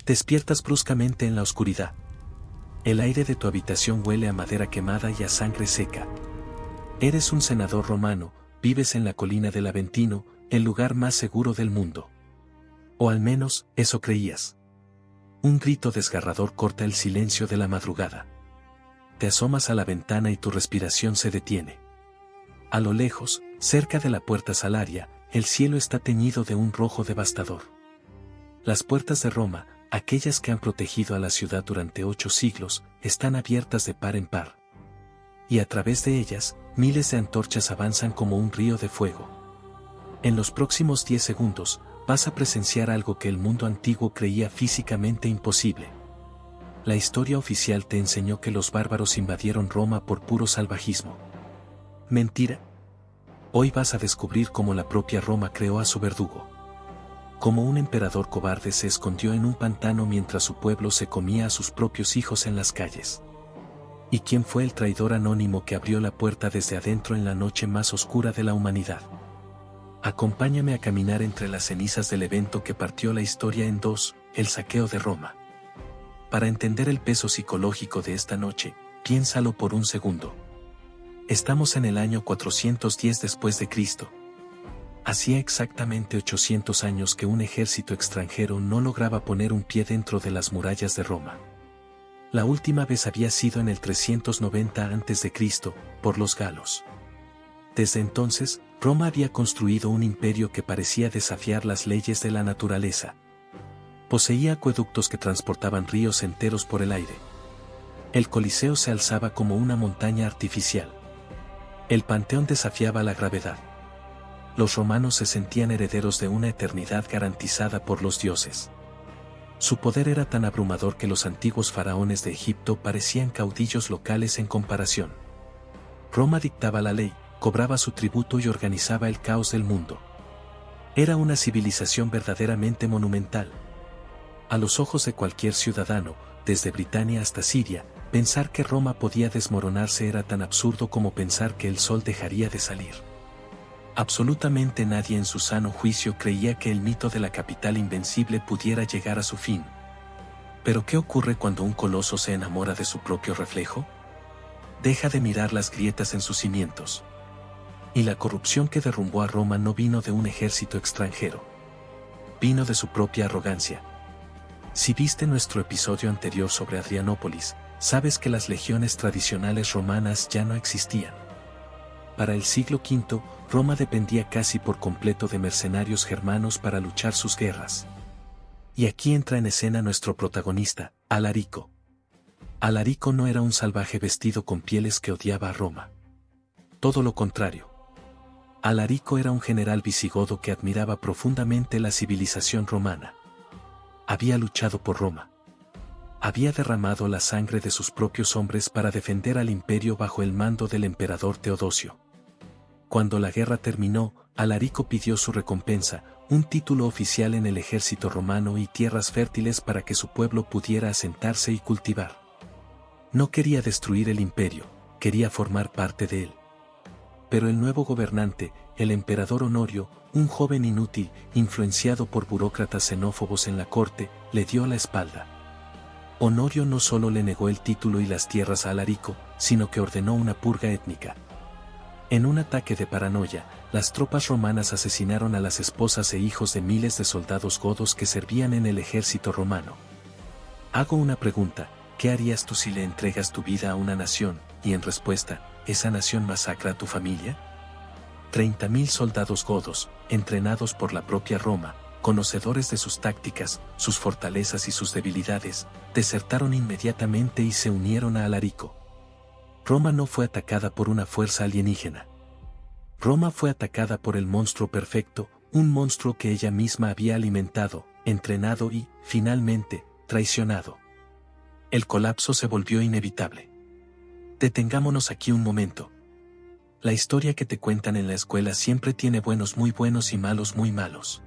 Despiertas bruscamente en la oscuridad. El aire de tu habitación huele a madera quemada y a sangre seca. Eres un senador romano, vives en la colina del Aventino, el lugar más seguro del mundo. O al menos, eso creías. Un grito desgarrador corta el silencio de la madrugada. Te asomas a la ventana y tu respiración se detiene. A lo lejos, cerca de la puerta Salaria, el cielo está teñido de un rojo devastador. Las puertas de Roma, aquellas que han protegido a la ciudad durante 8 siglos, están abiertas de par en par. Y a través de ellas, miles de antorchas avanzan como un río de fuego. En los próximos 10 segundos, vas a presenciar algo que el mundo antiguo creía físicamente imposible. La historia oficial te enseñó que los bárbaros invadieron Roma por puro salvajismo. ¿Mentira? Hoy vas a descubrir cómo la propia Roma creó a su verdugo. Cómo un emperador cobarde se escondió en un pantano mientras su pueblo se comía a sus propios hijos en las calles. ¿Y quién fue el traidor anónimo que abrió la puerta desde adentro en la noche más oscura de la humanidad? Acompáñame a caminar entre las cenizas del evento que partió la historia en dos, el saqueo de Roma. Para entender el peso psicológico de esta noche, piénsalo por un segundo. Estamos en el año 410 después de Cristo. Hacía exactamente 800 años que un ejército extranjero no lograba poner un pie dentro de las murallas de Roma. La última vez había sido en el 390 a.C., por los galos. Desde entonces, Roma había construido un imperio que parecía desafiar las leyes de la naturaleza. Poseía acueductos que transportaban ríos enteros por el aire. El Coliseo se alzaba como una montaña artificial. El Panteón desafiaba la gravedad. Los romanos se sentían herederos de una eternidad garantizada por los dioses. Su poder era tan abrumador que los antiguos faraones de Egipto parecían caudillos locales en comparación. Roma dictaba la ley, cobraba su tributo y organizaba el caos del mundo. Era una civilización verdaderamente monumental. A los ojos de cualquier ciudadano, desde Britania hasta Siria, pensar que Roma podía desmoronarse era tan absurdo como pensar que el sol dejaría de salir. Absolutamente nadie en su sano juicio creía que el mito de la capital invencible pudiera llegar a su fin. ¿Pero qué ocurre cuando un coloso se enamora de su propio reflejo? Deja de mirar las grietas en sus cimientos. Y la corrupción que derrumbó a Roma no vino de un ejército extranjero. Vino de su propia arrogancia. Si viste nuestro episodio anterior sobre Adrianópolis, sabes que las legiones tradicionales romanas ya no existían. Para el siglo V, Roma dependía casi por completo de mercenarios germanos para luchar sus guerras. Y aquí entra en escena nuestro protagonista, Alarico. Alarico no era un salvaje vestido con pieles que odiaba a Roma. Todo lo contrario. Alarico era un general visigodo que admiraba profundamente la civilización romana. Había luchado por Roma. Había derramado la sangre de sus propios hombres para defender al imperio bajo el mando del emperador Teodosio. Cuando la guerra terminó, Alarico pidió su recompensa, un título oficial en el ejército romano y tierras fértiles para que su pueblo pudiera asentarse y cultivar. No quería destruir el imperio, quería formar parte de él. Pero el nuevo gobernante, el emperador Honorio, un joven inútil, influenciado por burócratas xenófobos en la corte, le dio la espalda. Honorio no solo le negó el título y las tierras a Alarico, sino que ordenó una purga étnica. En un ataque de paranoia, las tropas romanas asesinaron a las esposas e hijos de miles de soldados godos que servían en el ejército romano. Hago una pregunta, ¿qué harías tú si le entregas tu vida a una nación, y en respuesta, esa nación masacra a tu familia? 30.000 soldados godos, entrenados por la propia Roma, conocedores de sus tácticas, sus fortalezas y sus debilidades, desertaron inmediatamente y se unieron a Alarico. Roma no fue atacada por una fuerza alienígena. Roma fue atacada por el monstruo perfecto, un monstruo que ella misma había alimentado, entrenado y, finalmente, traicionado. El colapso se volvió inevitable. Detengámonos aquí un momento. La historia que te cuentan en la escuela siempre tiene buenos muy buenos y malos muy malos.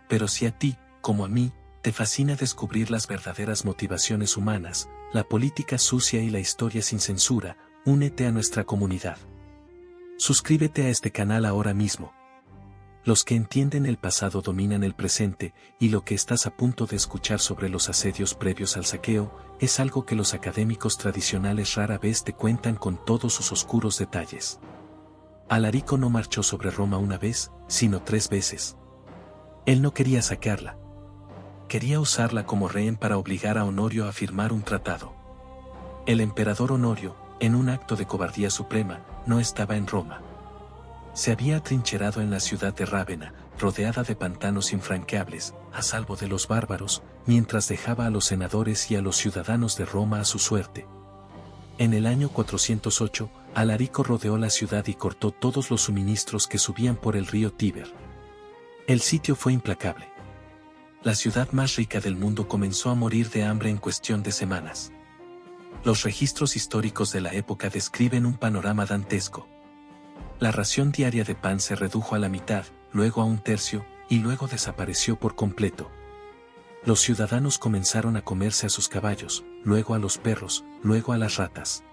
Pero si a ti, como a mí, te fascina descubrir las verdaderas motivaciones humanas, la política sucia y la historia sin censura, únete a nuestra comunidad. Suscríbete a este canal ahora mismo. Los que entienden el pasado dominan el presente, y lo que estás a punto de escuchar sobre los asedios previos al saqueo, es algo que los académicos tradicionales rara vez te cuentan con todos sus oscuros detalles. Alarico no marchó sobre Roma una vez, sino 3 veces. Él no quería saquearla. Quería usarla como rehén para obligar a Honorio a firmar un tratado. El emperador Honorio, en un acto de cobardía suprema, no estaba en Roma. Se había atrincherado en la ciudad de Rávena, rodeada de pantanos infranqueables, a salvo de los bárbaros, mientras dejaba a los senadores y a los ciudadanos de Roma a su suerte. En el año 408, Alarico rodeó la ciudad y cortó todos los suministros que subían por el río Tíber. El sitio fue implacable. La ciudad más rica del mundo comenzó a morir de hambre en cuestión de semanas. Los registros históricos de la época describen un panorama dantesco. La ración diaria de pan se redujo a la mitad, luego a 1/3, y luego desapareció por completo. Los ciudadanos comenzaron a comerse a sus caballos, luego a los perros, luego a las ratas.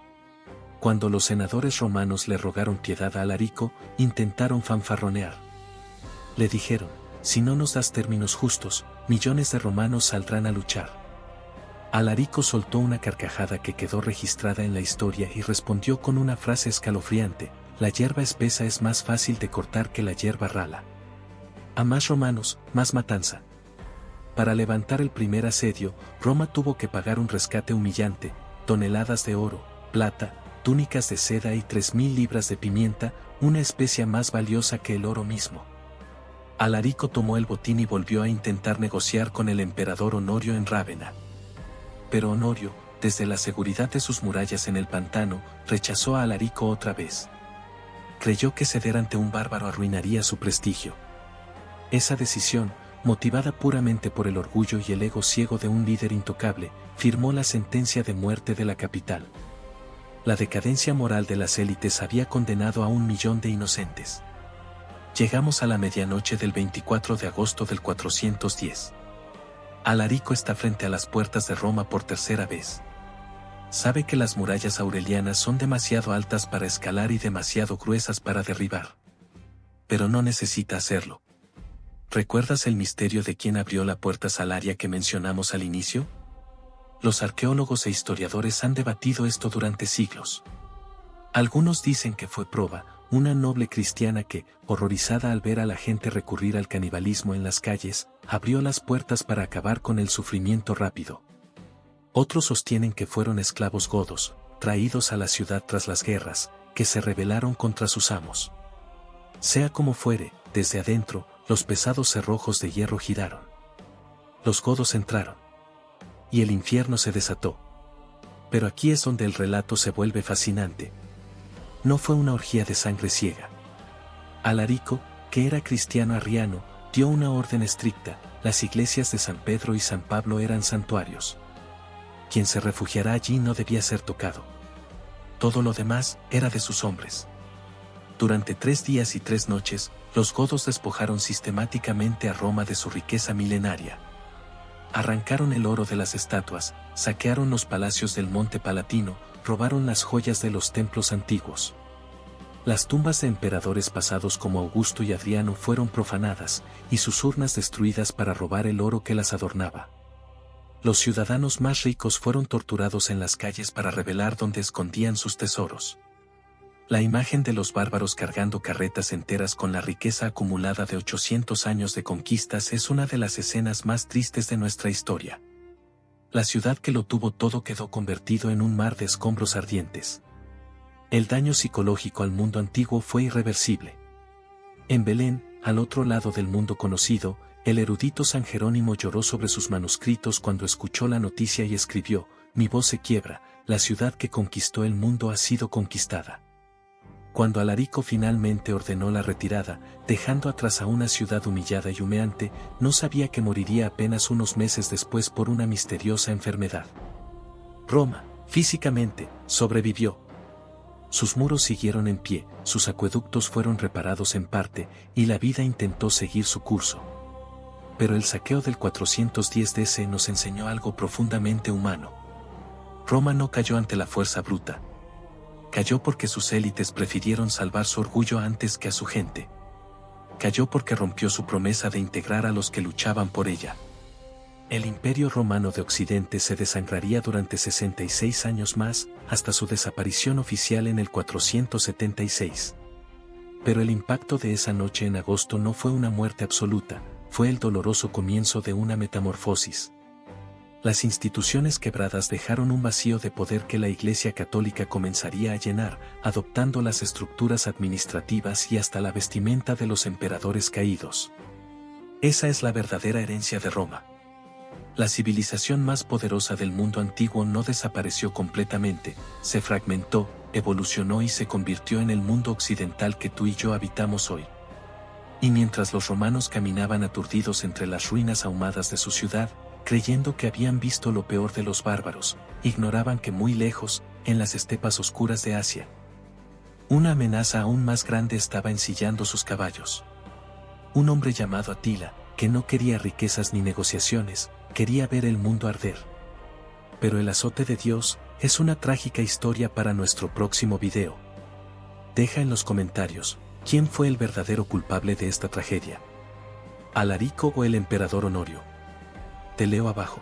Cuando los senadores romanos le rogaron piedad a Alarico, intentaron fanfarronear. Le dijeron: si no nos das términos justos, millones de romanos saldrán a luchar. Alarico soltó una carcajada que quedó registrada en la historia y respondió con una frase escalofriante: la hierba espesa es más fácil de cortar que la hierba rala. A más romanos, más matanza. Para levantar el primer asedio, Roma tuvo que pagar un rescate humillante: toneladas de oro, plata, túnicas de seda y 3.000 libras de pimienta, una especia más valiosa que el oro mismo. Alarico tomó el botín y volvió a intentar negociar con el emperador Honorio en Rávena. Pero Honorio, desde la seguridad de sus murallas en el pantano, rechazó a Alarico otra vez. Creyó que ceder ante un bárbaro arruinaría su prestigio. Esa decisión, motivada puramente por el orgullo y el ego ciego de un líder intocable, firmó la sentencia de muerte de la capital. La decadencia moral de las élites había condenado a 1 millón de inocentes. Llegamos a la medianoche del 24 de agosto del 410. Alarico está frente a las puertas de Roma por tercera vez. Sabe que las murallas aurelianas son demasiado altas para escalar y demasiado gruesas para derribar. Pero no necesita hacerlo. ¿Recuerdas el misterio de quién abrió la puerta Salaria que mencionamos al inicio? Los arqueólogos e historiadores han debatido esto durante siglos. Algunos dicen que fue Proba, una noble cristiana que, horrorizada al ver a la gente recurrir al canibalismo en las calles, abrió las puertas para acabar con el sufrimiento rápido. Otros sostienen que fueron esclavos godos, traídos a la ciudad tras las guerras, que se rebelaron contra sus amos. Sea como fuere, desde adentro, los pesados cerrojos de hierro giraron. Los godos entraron. Y el infierno se desató. Pero aquí es donde el relato se vuelve fascinante. No fue una orgía de sangre ciega. Alarico, que era cristiano arriano, dio una orden estricta: las iglesias de San Pedro y San Pablo eran santuarios. Quien se refugiara allí no debía ser tocado. Todo lo demás era de sus hombres. Durante 3 días y 3 noches, los godos despojaron sistemáticamente a Roma de su riqueza milenaria. Arrancaron el oro de las estatuas, saquearon los palacios del Monte Palatino, robaron las joyas de los templos antiguos. Las tumbas de emperadores pasados como Augusto y Adriano fueron profanadas, y sus urnas destruidas para robar el oro que las adornaba. Los ciudadanos más ricos fueron torturados en las calles para revelar dónde escondían sus tesoros. La imagen de los bárbaros cargando carretas enteras con la riqueza acumulada de 800 años de conquistas es una de las escenas más tristes de nuestra historia. La ciudad que lo tuvo todo quedó convertido en un mar de escombros ardientes. El daño psicológico al mundo antiguo fue irreversible. En Belén, al otro lado del mundo conocido, el erudito San Jerónimo lloró sobre sus manuscritos cuando escuchó la noticia y escribió: mi voz se quiebra, la ciudad que conquistó el mundo ha sido conquistada. Cuando Alarico finalmente ordenó la retirada, dejando atrás a una ciudad humillada y humeante, no sabía que moriría apenas unos meses después por una misteriosa enfermedad. Roma, físicamente, sobrevivió. Sus muros siguieron en pie, sus acueductos fueron reparados en parte, y la vida intentó seguir su curso. Pero el saqueo del 410 DC nos enseñó algo profundamente humano. Roma no cayó ante la fuerza bruta. Cayó porque sus élites prefirieron salvar su orgullo antes que a su gente. cayó porque rompió su promesa de integrar a los que luchaban por ella. El Imperio Romano de Occidente se desangraría durante 66 años más, hasta su desaparición oficial en el 476. Pero el impacto de esa noche en agosto no fue una muerte absoluta, fue el doloroso comienzo de una metamorfosis. Las instituciones quebradas dejaron un vacío de poder que la Iglesia Católica comenzaría a llenar, adoptando las estructuras administrativas y hasta la vestimenta de los emperadores caídos. Esa es la verdadera herencia de Roma. La civilización más poderosa del mundo antiguo no desapareció completamente, se fragmentó, evolucionó y se convirtió en el mundo occidental que tú y yo habitamos hoy. Y mientras los romanos caminaban aturdidos entre las ruinas ahumadas de su ciudad, creyendo que habían visto lo peor de los bárbaros, ignoraban que muy lejos, en las estepas oscuras de Asia, una amenaza aún más grande estaba ensillando sus caballos. Un hombre llamado Atila, que no quería riquezas ni negociaciones, quería ver el mundo arder. Pero el azote de Dios es una trágica historia para nuestro próximo video. Deja en los comentarios, ¿quién fue el verdadero culpable de esta tragedia? ¿Alarico o el emperador Honorio? Te leo abajo.